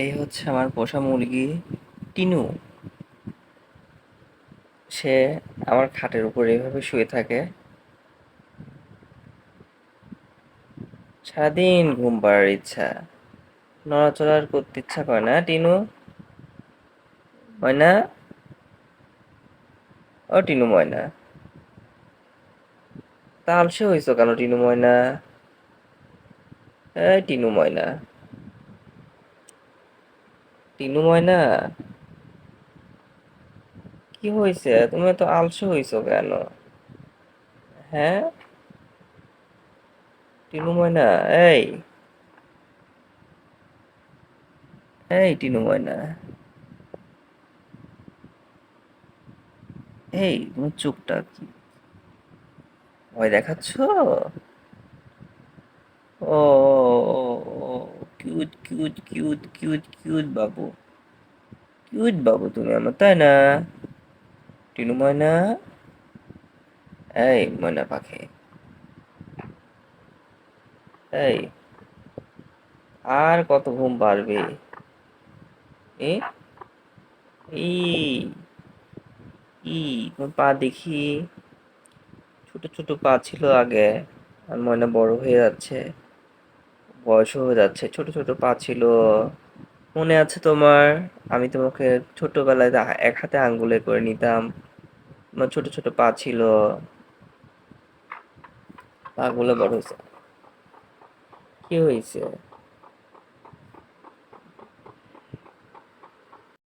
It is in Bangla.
এই হচ্ছে আমার পোষা মুরগি টিনু। সে আমার খাটের উপর এইভাবে শুয়ে থাকে, সারাদিন ঘুম পাড়ার ইচ্ছা, নড়াচড়া আর করতে ইচ্ছা করে না। টিনু, ময়না, ও টিনু ময়না, তা আলসে হইছো কেন টিনু ময়না? এই টিনু ময়না, টিনু ময়না, কি হয়েছে? তুমি তো আলসে হইছো কেন? হ্যাঁ টিনু ময়না, এই এই টিনু ময়না, এই তুমি চোখটা কি ভয় দেখাচ্ছ? ও cute cute cute cute cute বাবু, কিউট বাবু তুমি আমার, তাই না টিনু ময়না? এই ময়না পাখি, এই আর কত ঘুম পারবে? এ ই ই তোমার পা দেখি, ছোট ছোট পা ছিল আগে, আর ময়না বড় হয়ে যাচ্ছে, বয়স হয়ে যাচ্ছে, ছোট ছোট পা ছিল। মনে আছে তোমার? আমি তোমাকে ছোটবেলায় এক হাতে আঙ্গুলে করে নিতাম, তোমার ছোট ছোট পা ছিল, পা গুলো বড় হয়েছে। কি হয়েছে?